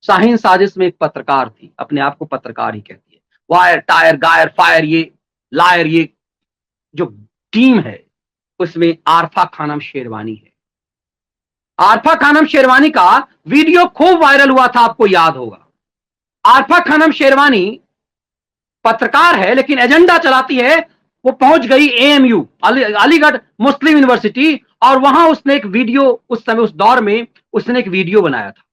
शाहीन साजिश में एक पत्रकार थी, अपने आप को पत्रकार ही कहती है। वायर, टायर, गायर, फायर, ये लायर, ये जो टीम है उसमें आरफा खानम शेरवानी है। आरफा खानम शेरवानी का वीडियो खूब वायरल हुआ था, आपको याद होगा। आरफा खानम शेरवानी पत्रकार है लेकिन एजेंडा चलाती है। वो पहुंच गई एएमयू, अलीगढ़ मुस्लिम यूनिवर्सिटी, और वहां उसने एक वीडियो, उस समय उस दौर में उसने एक वीडियो बनाया था।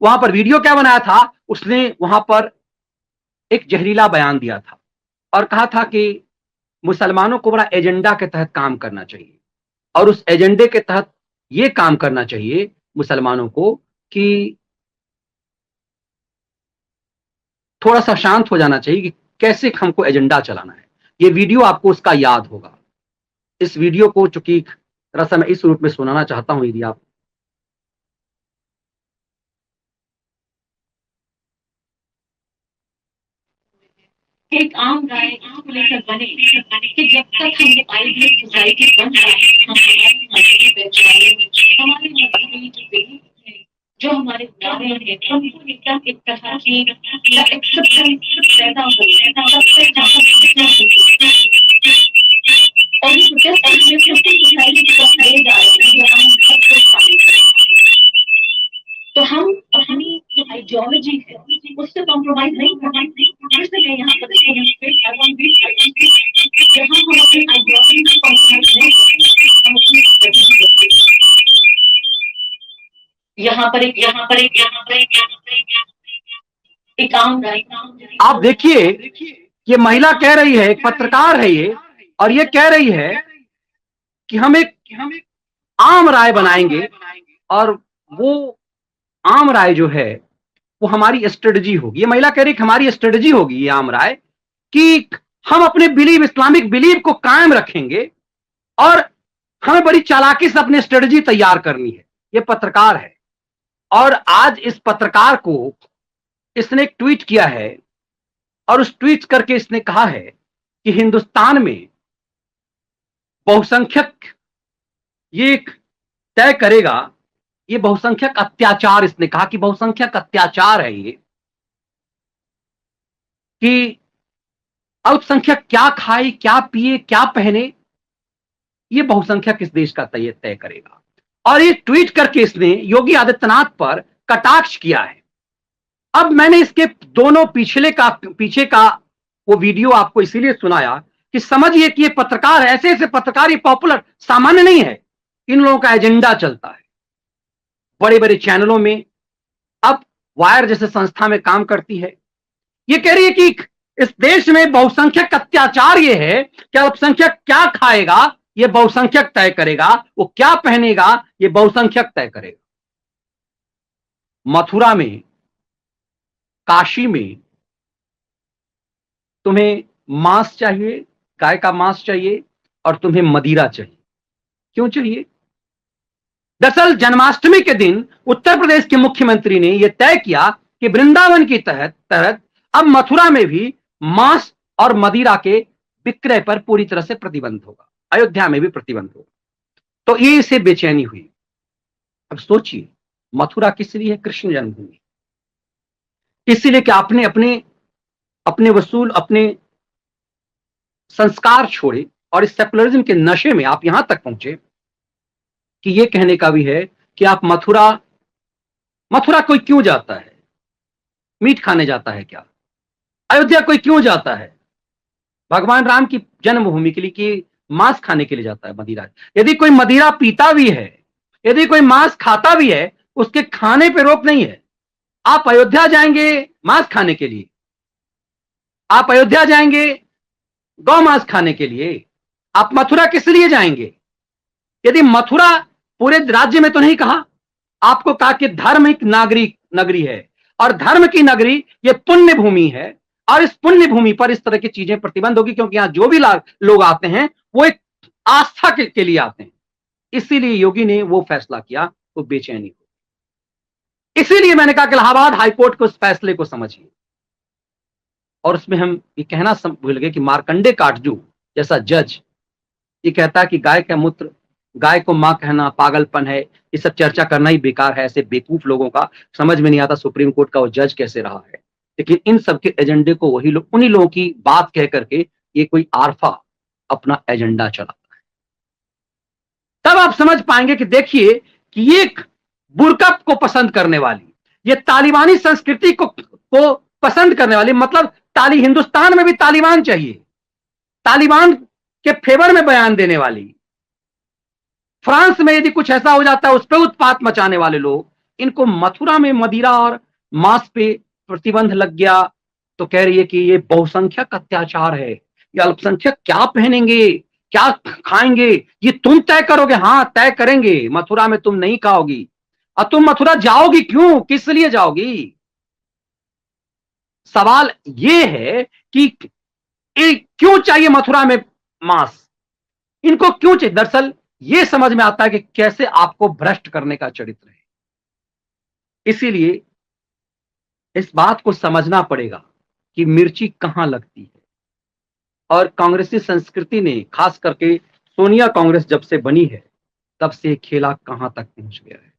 वहां पर वीडियो क्या बनाया था, उसने वहां पर एक जहरीला बयान दिया था और कहा था कि मुसलमानों को बड़ा एजेंडा के तहत काम करना चाहिए, और उस एजेंडे के तहत यह काम करना चाहिए मुसलमानों को कि थोड़ा सा शांत हो जाना चाहिए कि कैसे हमको एजेंडा चलाना है। ये वीडियो आपको उसका याद होगा। इस वीडियो को चूंकि दरअसल मैं इस रूप में सुनाना चाहता हूं, यदि आप एक आम राय इसको लेकर बने कि जब तक हम आइडियल सोसाइटी बन रहा है, हमारी मजहबी पहचान, हमारे मजहबी जो बिलीफ है, जो हमारे दावे हैं, हमको लेकर एक तरह की एक्सेप्टेंस पैदा हो, तब तक और ये प्रोटेस्ट सोसाइटी की तरफ ले जा रहे हैं, जो हम सबको शामिल करें। तो हम अपनी जो आइडियोलॉजी है उससे कॉम्प्रोमाइज नहीं करना। फिर से मैं यहाँ पर जहाँ हम अपनी आइडियोलॉजी से कॉम्प्रोमाइज नहीं करेंगे, हम अपनी स्ट्रेटजी रखेंगे। यहाँ पर एक आम राय, आप देखिए, ये महिला कह रही है, एक पत्रकार है ये, और ये कह रही है कि हम एक आम राय बनाएंगे, और वो आम राय जो है वो हमारी स्ट्रेटजी होगी। ये महिला कह रही है कि हमारी स्ट्रेटजी होगी ये आम राय, कि हम अपने बिलीव, इस्लामिक बिलीव को कायम रखेंगे, और हमें बड़ी चालाकी से अपनी स्ट्रेटजी तैयार करनी है। ये पत्रकार है, और आज इस पत्रकार को इसने एक ट्वीट किया है, और उस ट्वीट करके इसने कहा है कि हिंदुस्तान में बहुसंख्यक ये तय करेगा, ये बहुसंख्यक अत्याचार, इसने कहा कि बहुसंख्यक अत्याचार है ये, कि अल्पसंख्यक क्या खाए, क्या पिए, क्या पहने, ये बहुसंख्यक इस देश का तय करेगा। और ये ट्वीट करके इसने योगी आदित्यनाथ पर कटाक्ष किया है। अब मैंने इसके दोनों पीछे का वो वीडियो आपको इसीलिए सुनाया कि समझिए कि ये पत्रकार, ऐसे ऐसे पत्रकार, ये पॉपुलर सामान्य नहीं है, इन लोगों का एजेंडा चलता है बड़े बड़े चैनलों में। अब वायर जैसे संस्था में काम करती है, ये कह रही है कि इस देश में बहुसंख्यक अत्याचार ये है कि अल्पसंख्यक क्या खाएगा ये बहुसंख्यक तय करेगा, वो क्या पहनेगा ये बहुसंख्यक तय करेगा। मथुरा में, काशी में तुम्हें मांस चाहिए, गाय का मांस चाहिए, और तुम्हें मदिरा चाहिए। क्यों चाहिए? दरअसल जन्माष्टमी के दिन उत्तर प्रदेश के मुख्यमंत्री ने यह तय किया कि वृंदावन की तहत अब मथुरा में भी मांस और मदिरा के विक्रय पर पूरी तरह से प्रतिबंध होगा, अयोध्या में भी प्रतिबंध होगा। तो ये इसे बेचैनी हुई। अब सोचिए, मथुरा किस लिए है? कृष्ण जन्मभूमि। इसीलिए कि आपने अपने अपने वसूल, अपने संस्कार छोड़े, और इस सेकुलरिज्म के नशे में आप यहां तक पहुंचे कि यह कहने का भी है कि आप मथुरा कोई क्यों जाता है? मीट खाने जाता है क्या? अयोध्या कोई क्यों जाता है? भगवान राम की जन्मभूमि के लिए कि मांस खाने के लिए जाता है मदिरा? यदि कोई मदिरा पीता भी है, यदि कोई मांस खाता भी है, उसके खाने पे रोक नहीं है। आप अयोध्या जाएंगे मांस खाने के लिए, आप अयोध्या जाएंगे गौ मांस खाने के लिए, आप मथुरा किस लिए जाएंगे? यदि मथुरा पूरे राज्य में तो नहीं कहा, आपको कहा कि धार्मिक नगरी है, और धर्म की नगरी ये पुण्य भूमि है, और इस पुण्य भूमि पर इस तरह की चीजें प्रतिबंध होगी, क्योंकि यहां जो भी लोग आते हैं वो एक आस्था के लिए आते हैं। इसीलिए योगी ने वो फैसला किया, तो बेचैनी हो। इसीलिए मैंने कहा कि इलाहाबाद हाईकोर्ट को उस फैसले को समझिए। और उसमें हम ये कहना भूल गए कि मार्कंडे काटजू जैसा जज ये कहता है कि गाय का मूत्र गाय को मां कहना पागलपन है, ये सब चर्चा करना ही बेकार है। ऐसे बेवकूफ लोगों का समझ में नहीं आता सुप्रीम कोर्ट का वो जज कैसे रहा है। लेकिन इन सब के एजेंडे को वही लोग, उन्हीं लोगों की बात कह करके ये कोई आरफा अपना एजेंडा चलाता है। तब आप समझ पाएंगे कि देखिए कि ये एक बुर्का को पसंद करने वाली, ये तालिबानी संस्कृति को पसंद करने वाली, मतलब हिंदुस्तान में भी तालिबान चाहिए, तालिबान के फेवर में बयान देने वाली, फ्रांस में यदि कुछ ऐसा हो जाता है उस पर उत्पात मचाने वाले लोग, इनको मथुरा में मदिरा और मांस पे प्रतिबंध लग गया तो कह रही है कि ये बहुसंख्यक अत्याचार है, ये अल्पसंख्यक क्या पहनेंगे, क्या खाएंगे, ये तुम तय करोगे। हाँ तय करेंगे, मथुरा में तुम नहीं खाओगी। और तुम मथुरा जाओगी क्यों, किस लिए जाओगी? सवाल ये है कि क्यों चाहिए मथुरा में मांस, इनको क्यों चाहिए? दरअसल ये समझ में आता है कि कैसे आपको भ्रष्ट करने का चरित्र है। इसीलिए इस बात को समझना पड़ेगा कि मिर्ची कहां लगती है। और कांग्रेसी संस्कृति ने, खास करके सोनिया कांग्रेस जब से बनी है तब से खेला कहां तक पहुंच गया है।